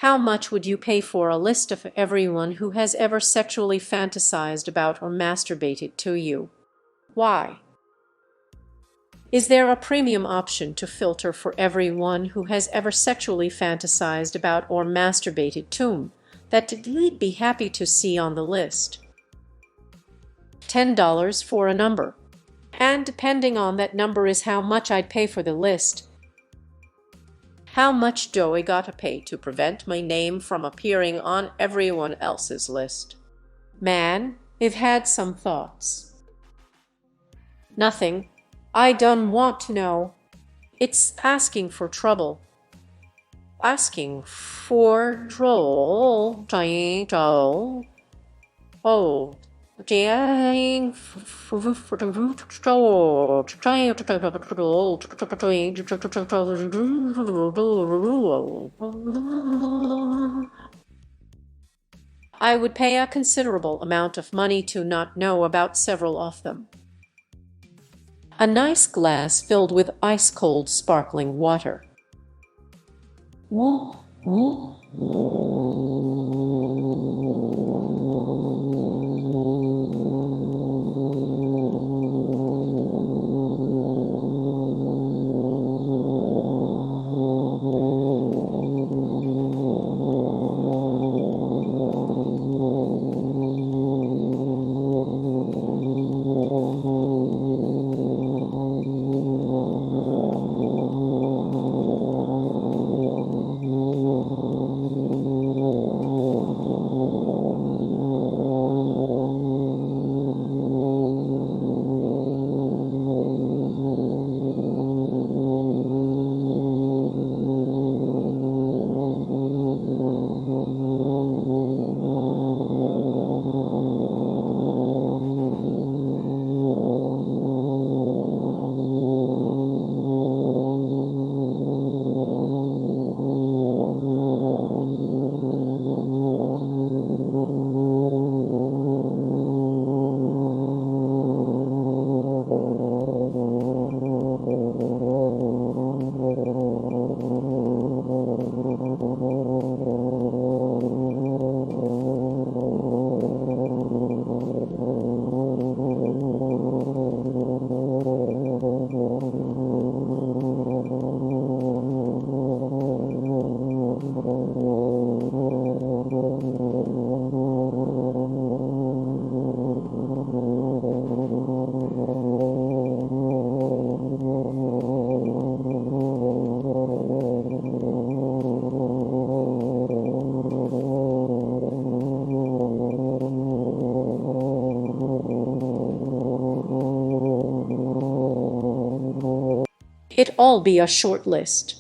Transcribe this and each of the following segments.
How much would you pay for a list of everyone who has ever sexually fantasized about or masturbated to you? Why? Is there a premium option to filter for everyone who has ever sexually fantasized about or masturbated to that you'd be happy to see on the list? $10 for a number. And depending on that number is how much I'd pay for the list. How much do I gotta pay to prevent my name from appearing on everyone else's list? Man, I've had some thoughts. Nothing. I don't want to know. It's asking for trouble. Asking for trouble. Oh. I would pay a considerable amount of money to not know about several of them. A nice glass filled with ice-cold sparkling water. It'd all be a short list.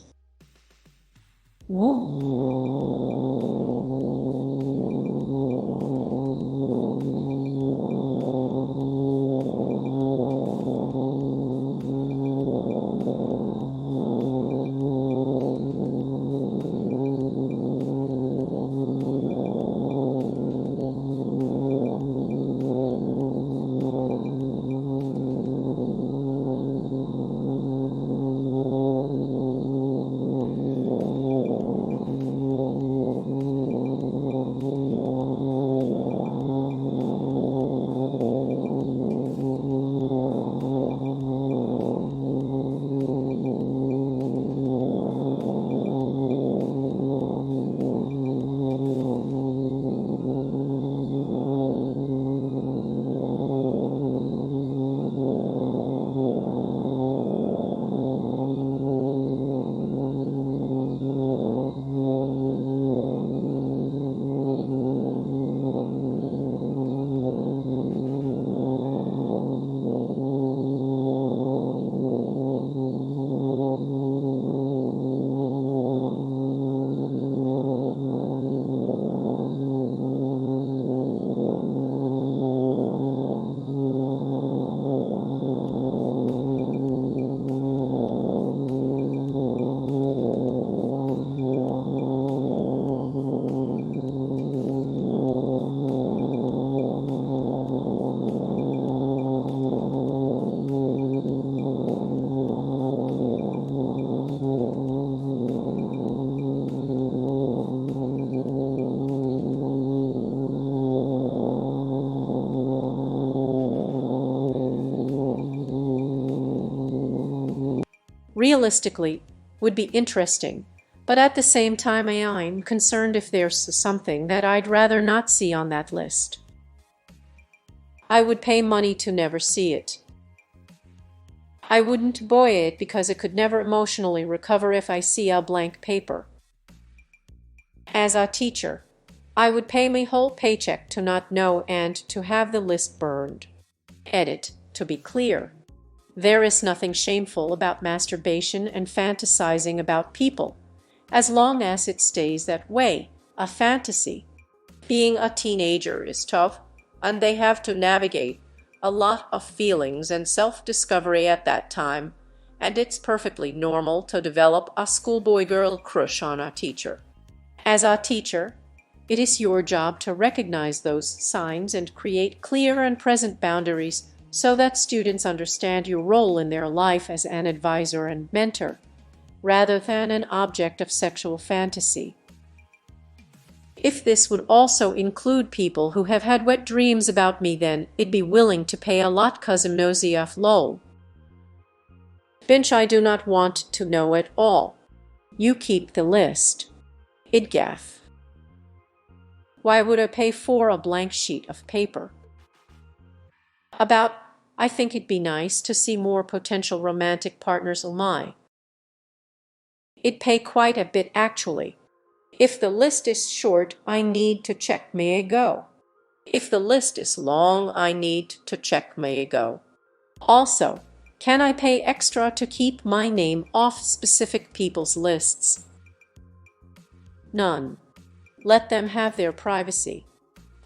realistically would be interesting, but at the same time I'm concerned if there's something that I'd rather not see on that list. I would pay money to never see it. I wouldn't buy it because it could never emotionally recover if I see a blank paper. As a teacher, I would pay my whole paycheck to not know and to have the list burned. Edit. To be clear, there is nothing shameful about masturbation and fantasizing about people, as long as it stays that way, a fantasy. Being a teenager is tough, and they have to navigate a lot of feelings and self-discovery at that time, and it's perfectly normal to develop a schoolboy girl crush on a teacher. As a teacher, it is your job to recognize those signs and create clear and present boundaries so that students understand your role in their life as an advisor and mentor, rather than an object of sexual fantasy. If this would also include people who have had wet dreams about me, then I'd be willing to pay a lot 'cause I'm nosy af lol. Bench, I do not want to know at all. You keep the list. I'd gaff. Why would I pay for a blank sheet of paper? I think it'd be nice to see more potential romantic partners oh my. It'd pay quite a bit actually. If the list is short, I need to check may I go. If the list is long, I need to check may I go. Also, can I pay extra to keep my name off specific people's lists? None. Let them have their privacy.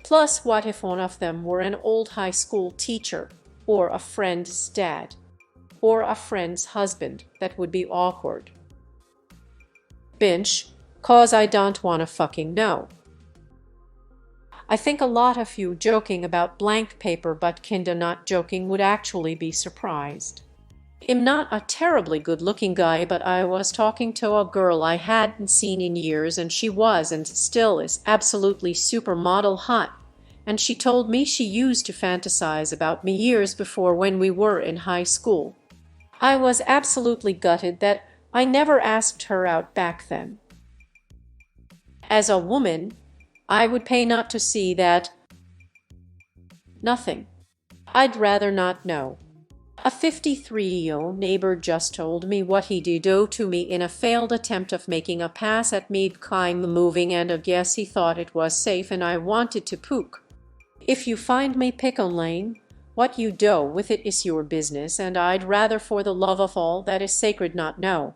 Plus, what if one of them were an old high school teacher, or a friend's dad, or a friend's husband? That would be awkward. Binge, 'cause I don't wanna fucking know. I think a lot of you joking about blank paper but kinda not joking would actually be surprised. I'm not a terribly good-looking guy, but I was talking to a girl I hadn't seen in years, and she was and still is absolutely supermodel hot, and she told me she used to fantasize about me years before when we were in high school. I was absolutely gutted that I never asked her out back then. As a woman, I would pay not to see that. Nothing. I'd rather not know. A 53-year-old neighbor just told me what he did do to me in a failed attempt of making a pass at me kind moving, and I guess he thought it was safe and I wanted to pook. If you find me pickling, what you do with it is your business, and I'd rather for the love of all that is sacred not know.